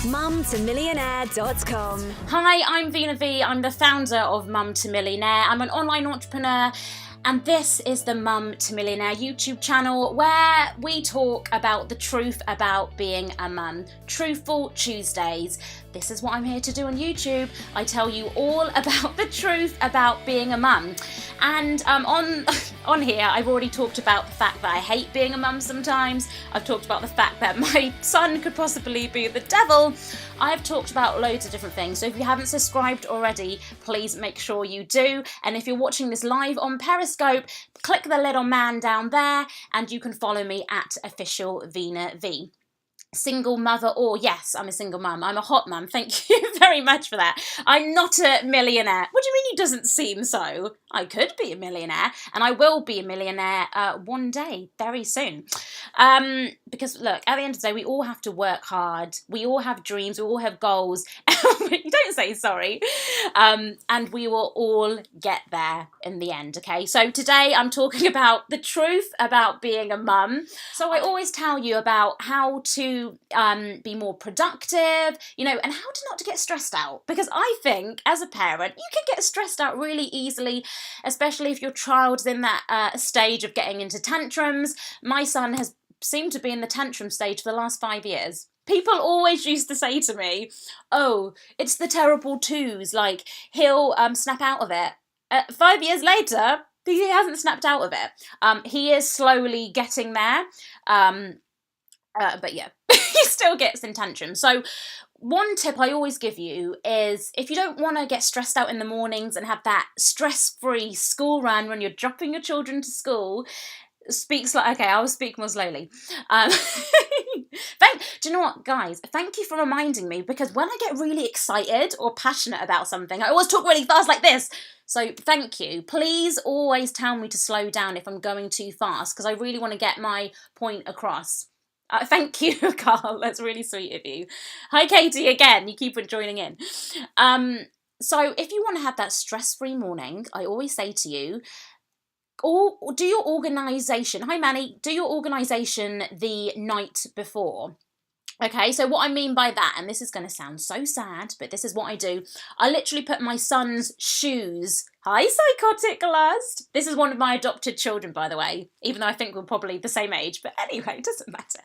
mumtomillionaire.com. Hi, I'm Veena V. I'm the founder of Mum to Millionaire. I'm an online entrepreneur, and this is the Mum to Millionaire YouTube channel where we talk about the truth about being a mum. Truthful Tuesdays. This is what I'm here to do on YouTube. I tell you all about the truth about being a mum. And on here, I've already talked about the fact that I hate being a mum sometimes. I've talked about the fact that my son could possibly be the devil. I've talked about loads of different things. So if you haven't subscribed already, please make sure you do. And if you're watching this live on Periscope, click the little man down there and you can follow me at official Veena V. Single mother, or yes, I'm a single mum. I'm a hot mum. Thank you very much for that. I'm not a millionaire. What do you mean it doesn't seem so? I could be a millionaire, and I will be a millionaire one day, very soon. Because look, at the end of the day, we all have to work hard. We all have dreams. We all have goals. You don't say sorry. And we will all get there in the end, okay? So today I'm talking about the truth about being a mum. So I always tell you about how to be more productive, and how to not to get stressed out. Because I think as a parent, you can get stressed out really easily, especially if your child's in that stage of getting into tantrums. My son has seemed to be in the tantrum stage for the last 5 years. People always used to say to me, oh, it's the terrible twos, like he'll snap out of it. 5 years later, he hasn't snapped out of it. He is slowly getting there. But yeah, he still gets in tantrums. So one tip I always give you is if you don't want to get stressed out in the mornings and have that stress-free school run when you're dropping your children to school, I'll speak more slowly. Do you know what, guys? Thank you for reminding me, because when I get really excited or passionate about something, I always talk really fast like this. So thank you. Please always tell me to slow down if I'm going too fast, because I really want to get my point across. Thank you, Carl. That's really sweet of you. Hi, Katie, again. You keep on joining in. So if you want to have that stress-free morning, I always say to you, or do your organisation, hi Manny, do your organisation the night before. Okay, so what I mean by that, and this is going to sound so sad, but this is what I do. I literally put my son's shoes, hi Psychotic Lust. This is one of my adopted children, by the way, even though I think we're probably the same age, but anyway, it doesn't matter.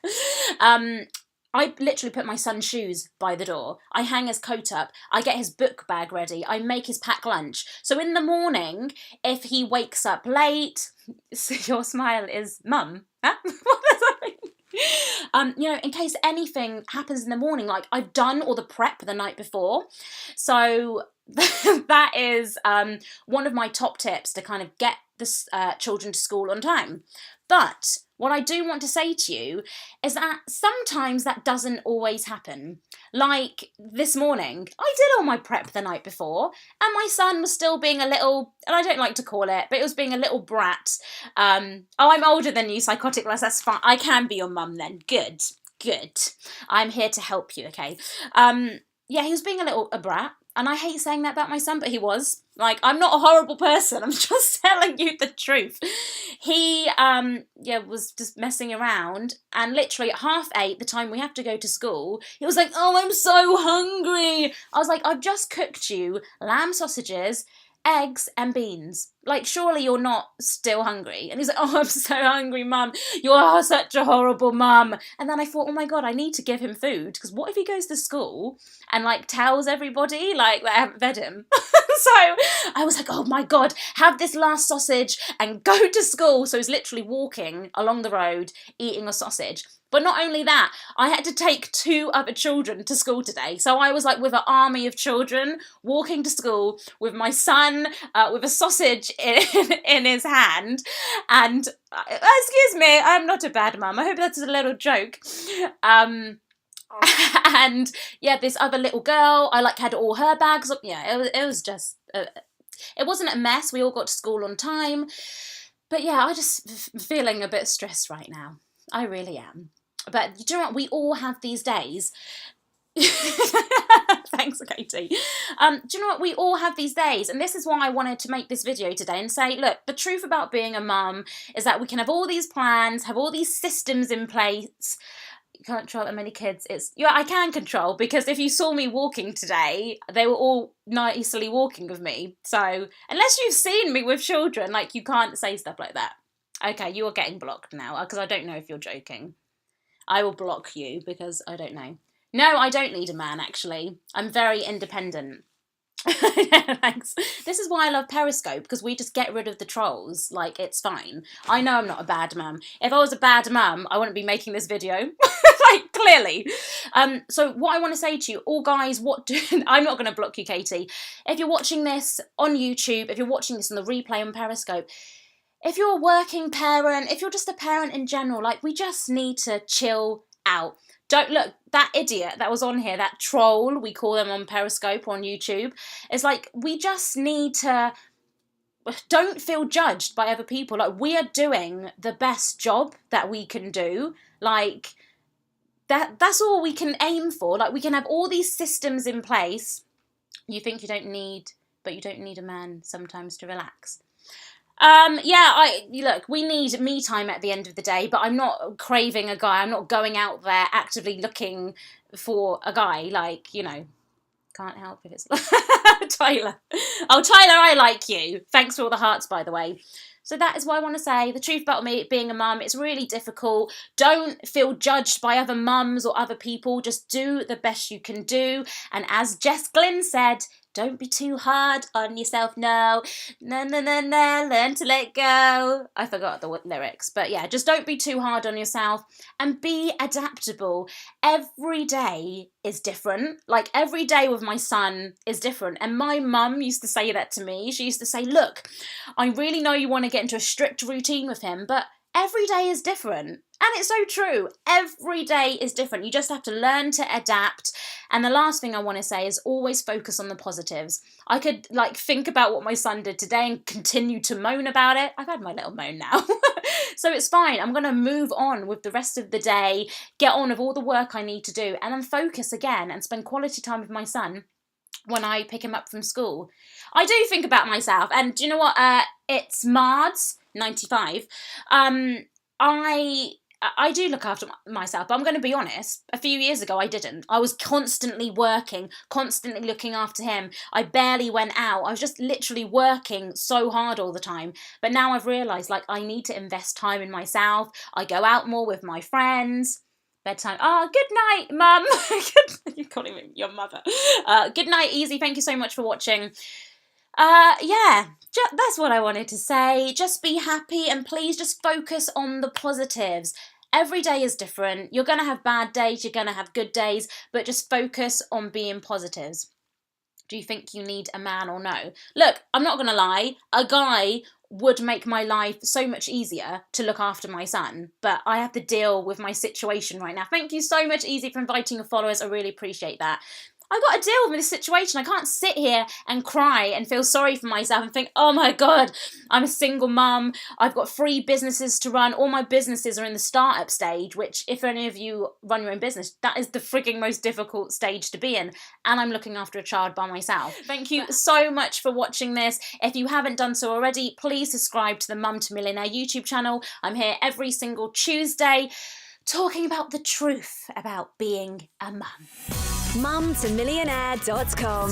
I literally put my son's shoes by the door. I hang his coat up. I get his book bag ready. I make his packed lunch. So in the morning, if he wakes up late, so your smile is mum. Huh? What does that mean? In case anything happens in the morning, like I've done all the prep the night before. So that is one of my top tips to kind of get the children to school on time. But what I do want to say to you is that sometimes that doesn't always happen. Like this morning, I did all my prep the night before, and my son was still being a little, and I don't like to call it, but it was being a little brat. Oh, I'm older than you, Psychotic Less, that's fine. I can be your mum then. Good. I'm here to help you, okay? Yeah, he was being a brat. And I hate saying that about my son, but he was. Like, I'm not a horrible person. I'm just telling you the truth. He, was just messing around. And literally at 8:30, the time we have to go to school, he was like, oh, I'm so hungry. I was like, I've just cooked you lamb sausages, eggs and beans. Like, surely you're not still hungry. And he's like, oh, I'm so hungry, mum. You are such a horrible mum. And then I thought, oh my God, I need to give him food. Because what if he goes to school and tells everybody that I haven't fed him? So I was like, oh my God, have this last sausage and go to school. So he's literally walking along the road, eating a sausage. But not only that, I had to take 2 other children to school today. So I was with an army of children walking to school with my son with a sausage in his hand. And excuse me, I'm not a bad mum. I hope that's a little joke. And yeah, this other little girl, I had all her bags up. Yeah, it was just, it wasn't a mess. We all got to school on time. But yeah, I just feeling a bit stressed right now. I really am. But do you know what? We all have these days. Thanks, Katie. Do you know what? We all have these days. And this is why I wanted to make this video today and say, look, the truth about being a mum is that we can have all these plans, have all these systems in place, can't control how many kids. I can control, because if you saw me walking today, they were all nicely walking with me. So unless you've seen me with children, like, you can't say stuff like that. Okay, you are getting blocked now, because I don't know if you're joking. I will block you because I don't know. No, I don't need a man, actually. I'm very independent. Thanks. This is why I love Periscope, because we just get rid of the trolls. Like, it's fine. I know I'm not a bad mum. If I was a bad mum, I wouldn't be making this video. Like, clearly. So what I want to say to you, all guys, I'm not going to block you, Katie. If you're watching this on YouTube, if you're watching this on the replay on Periscope, if you're a working parent, if you're just a parent in general, like, we just need to chill out. Don't look, that idiot that was on here, that troll, we call them on Periscope or on YouTube, it's like, we just need to, don't feel judged by other people. Like, we are doing the best job that we can do. Like, that's all we can aim for. Like, we can have all these systems in place. You think you don't need a man sometimes to relax. Look, we need me time at the end of the day, but I'm not craving a guy. I'm not going out there actively looking for a guy. Like, you know, can't help if it's Tyler. Oh, Tyler, I like you. Thanks for all the hearts, by the way. So that is what I want to say. The truth about me being a mum, it's really difficult. Don't feel judged by other mums or other people. Just do the best you can do. And as Jess Glynn said, don't be too hard on yourself. No, learn to let go. I forgot the lyrics, but yeah, just don't be too hard on yourself and be adaptable. Every day is different. Like, every day with my son is different. And my mum used to say that to me. She used to say, look, I really know you want to get into a strict routine with him, but every day is different. And it's so true. Every day is different. You just have to learn to adapt. And the last thing I want to say is always focus on the positives. I could, like, think about what my son did today and continue to moan about it. I've had my little moan now. So it's fine. I'm going to move on with the rest of the day, get on with all the work I need to do, and then focus again and spend quality time with my son when I pick him up from school. I do think about myself. And do you know what? It's Mards 95. I do look after myself, but I'm going to be honest, a few years ago I didn't. I was constantly working, constantly looking after him. I barely went out. I was just literally working so hard all the time. But now I've realised, like, I need to invest time in myself. I go out more with my friends. Bedtime. Oh, good night, Mum. You're calling me your mother. Good night, Easy. Thank you so much for watching. That's what I wanted to say. Just be happy and please just focus on the positives. Every day is different. You're going to have bad days, you're going to have good days, but just focus on being positives. Do you think you need a man or no? Look, I'm not going to lie. A guy would make my life so much easier to look after my son, but I have to deal with my situation right now. Thank you so much, Easy, for inviting your followers. I really appreciate that. I've got to deal with this situation. I can't sit here and cry and feel sorry for myself and think, oh my God, I'm a single mum. I've got 3 businesses to run. All my businesses are in the startup stage, which, if any of you run your own business, that is the frigging most difficult stage to be in. And I'm looking after a child by myself. Thank you so much for watching this. If you haven't done so already, please subscribe to the Mum to Millionaire YouTube channel. I'm here every single Tuesday talking about the truth about being a mum. mumtomillionaire.com